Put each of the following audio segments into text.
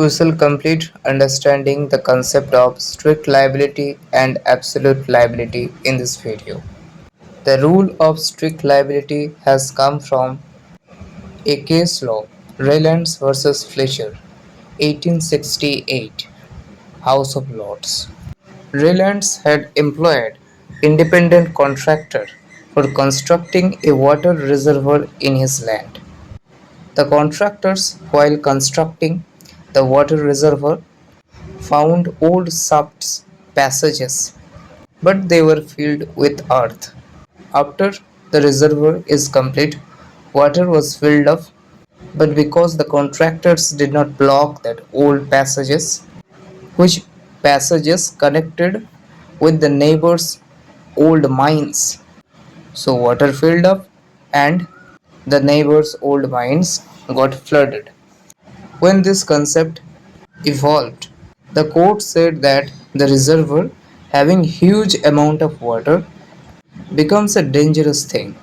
We shall complete understanding the concept of strict liability and absolute liability in this video. The rule of strict liability has come from a case law, Rylands versus Fletcher, 1868, House of Lords. Rylands had employed independent contractor for constructing a water reservoir in his land. The contractors, while constructing the water reservoir, found old shafts passages, but they were filled with earth. After the reservoir is complete, water was filled up, but because the contractors did not block that old passages, which passages connected with the neighbors' old mines, so water filled up and the neighbors' old mines got flooded. When this concept evolved, the court said that the reservoir having huge amount of water becomes a dangerous thing,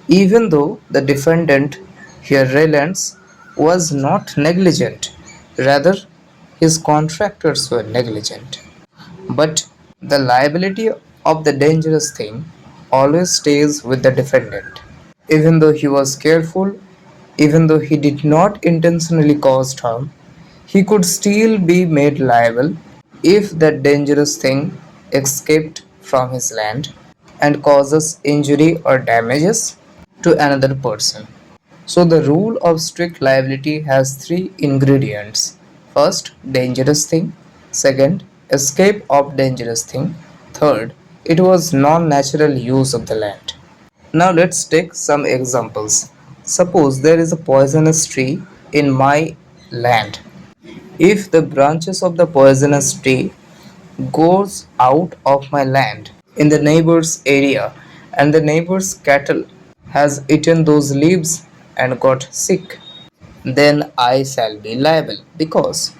even though the defendant here Rylands was not negligent, rather his contractors were negligent. But the liability of the dangerous thing always stays with the defendant. Even though he was careful, even though he did not intentionally cause harm, he could still be made liable if that dangerous thing escaped from his land and causes injury or damages to another person. So, the rule of strict liability has three ingredients. First, dangerous thing. Second, escape of dangerous thing. Third, it was non-natural use of the land. Now let's take some examples. Suppose there is a poisonous tree in my land. If the branches of the poisonous tree goes out of my land in the neighbor's area and the neighbor's cattle has eaten those leaves and got sick, then I shall be liable because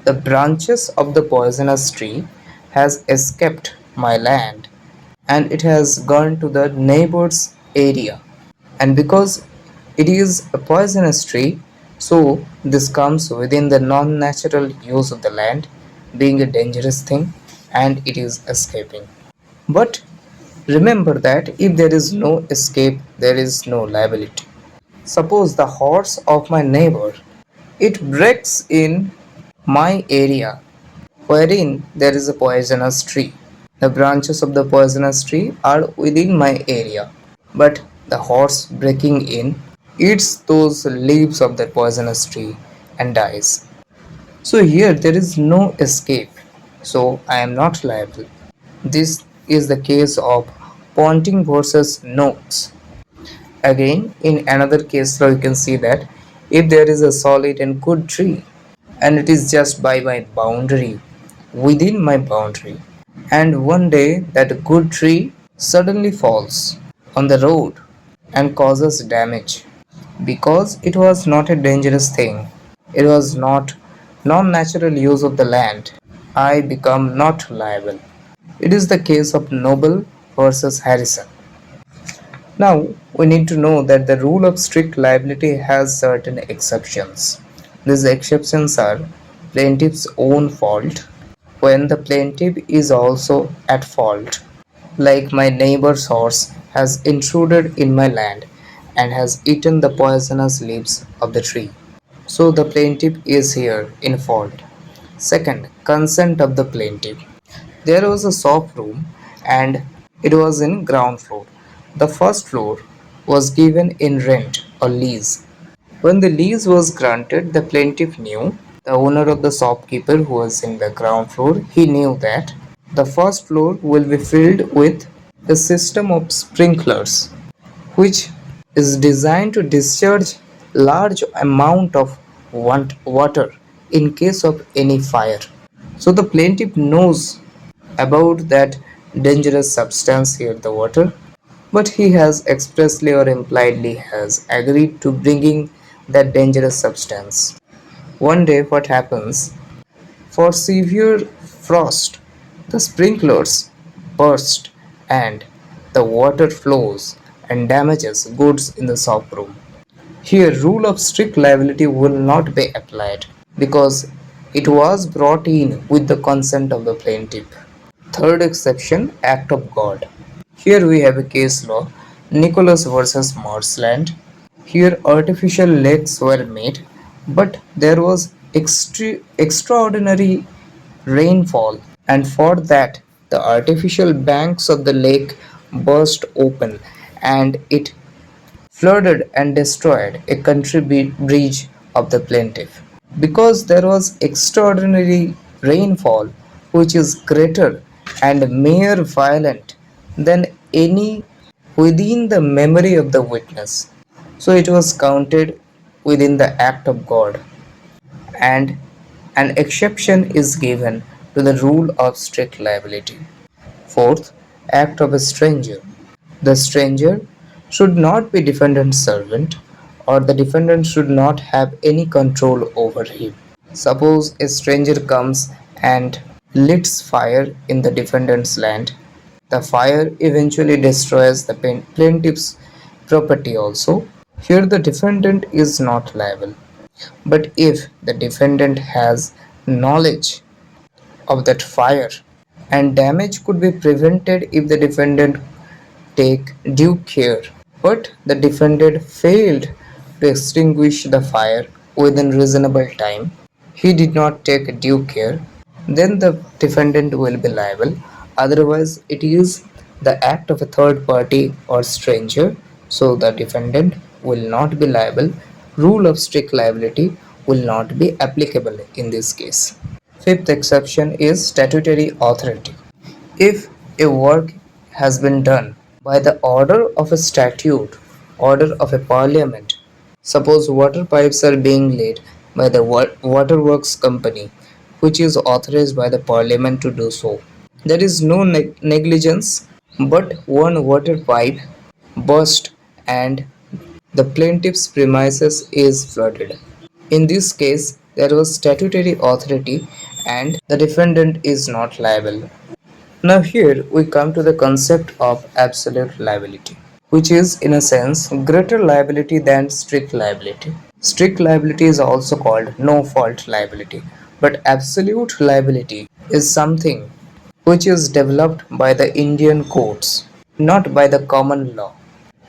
the branches of the poisonous tree has escaped my land and it has gone to the neighbor's area, and because it is a poisonous tree, so this comes within the non-natural use of the land, being a dangerous thing, and it is escaping. But remember that if there is no escape, there is no liability. Suppose the horse of my neighbor, it breaks in my area wherein there is a poisonous tree. The branches of the poisonous tree are within my area, but the horse breaking in eats those leaves of the poisonous tree and dies. So here there is no escape, so I am not liable. This is the case of Ponting versus Noakes. Again, in another case law, you can see that if there is a solid and good tree and it is just by my boundary, within my boundary, and one day that good tree suddenly falls on the road and causes damage because it was not a dangerous thing, it was not non-natural use of the land, I become not liable. It is the case of Noble versus Harrison. Now, we need to know that the rule of strict liability has certain exceptions. These exceptions are plaintiff's own fault, when the plaintiff is also at fault, like my neighbor's horse has intruded in my land and has eaten the poisonous leaves of the tree. So the plaintiff is here in fault. Second, consent of the plaintiff. There was a shop room and it was in ground floor. The first floor was given in rent or lease. When the lease was granted, the plaintiff knew, the owner of the shopkeeper who was in the ground floor, he knew that the first floor will be filled with a system of sprinklers which is designed to discharge large amount of water in case of any fire. So the plaintiff knows about that dangerous substance here, the water, but he has expressly or impliedly has agreed to bringing that dangerous substance. One day what happens? For severe frost, the sprinklers burst and the water flows and damages goods in the shop room. Here rule of strict liability will not be applied because It was brought in with the consent of the plaintiff. Third exception, Act of God. Here we have a case law, Nicholas versus Marsland. Here artificial lakes were made, but there was extraordinary rainfall, and for that the artificial banks of the lake burst open and it flooded and destroyed a country bridge of the plaintiff. Because there was extraordinary rainfall which is greater and more violent than any within the memory of the witness. So it was counted within the act of God, and an exception is given to the rule of strict liability. Fourth, act of a stranger. The stranger should not be defendant's servant, or the defendant should not have any control over him. Suppose a stranger comes and lights fire in the defendant's land. The fire eventually destroys the plaintiff's property also. Here the defendant is not liable. But if the defendant has knowledge of that fire, and damage could be prevented if the defendant take due care, but the defendant failed to extinguish the fire within reasonable time, he did not take due care, then the defendant will be liable. Otherwise, it is the act of a third party or stranger, so the defendant will not be liable. Rule of strict liability will not be applicable in this case. Fifth exception is statutory authority. If a work has been done by the order of a statute, order of a parliament, suppose water pipes are being laid by the waterworks company, which is authorized by the parliament to do so. There is no negligence, but one water pipe burst and the plaintiff's premises is flooded. In this case, there was statutory authority and the defendant is not liable. Now here we come to the concept of absolute liability, which is in a sense greater liability than strict liability. Strict liability is also called no fault liability, but absolute liability is something which is developed by the Indian courts, not by the common law.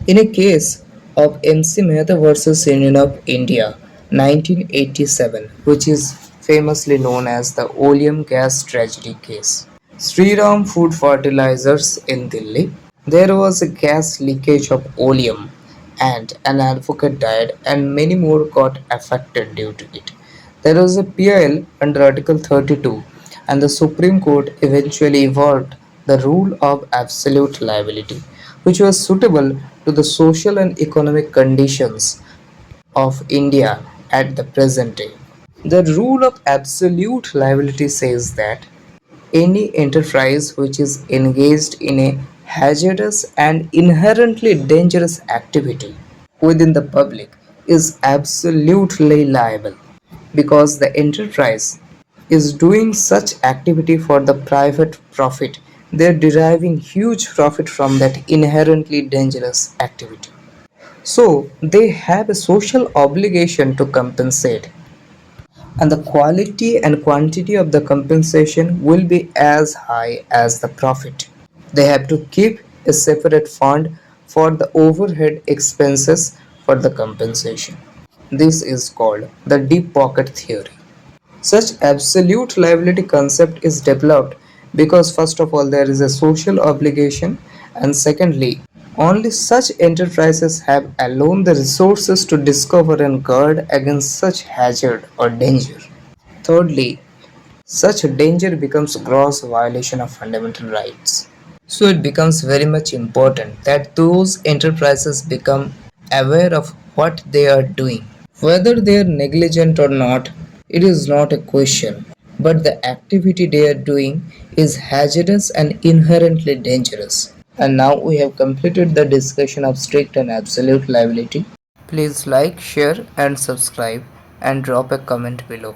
In a case of MC Mehta versus Union of India 1987, which is famously known as the Oleum gas tragedy case, Sriram Food Fertilizers in Delhi, there was a gas leakage of oleum and an advocate died and many more got affected due to it. There was a PIL under Article 32 and the Supreme Court eventually evolved the rule of absolute liability, which was suitable to the social and economic conditions of India at the present day. The rule of absolute liability says that any enterprise which is engaged in a hazardous and inherently dangerous activity within the public is absolutely liable because the enterprise is doing such activity for the private profit. They're deriving huge profit from that inherently dangerous activity. So they have a social obligation to compensate, and the quality and quantity of the compensation will be as high as the profit. They have to keep a separate fund for the overhead expenses for the compensation. This is called the deep pocket theory. Such absolute liability concept is developed because first of all there is a social obligation, and secondly only such enterprises have alone the resources to discover and guard against such hazard or danger. Thirdly, such danger becomes gross violation of fundamental rights. So it becomes very much important that those enterprises become aware of what they are doing. Whether they are negligent or not, it is not a question, but the activity they are doing is hazardous and inherently dangerous. And now we have completed the discussion of strict and absolute liability. Please like, share and subscribe and drop a comment below.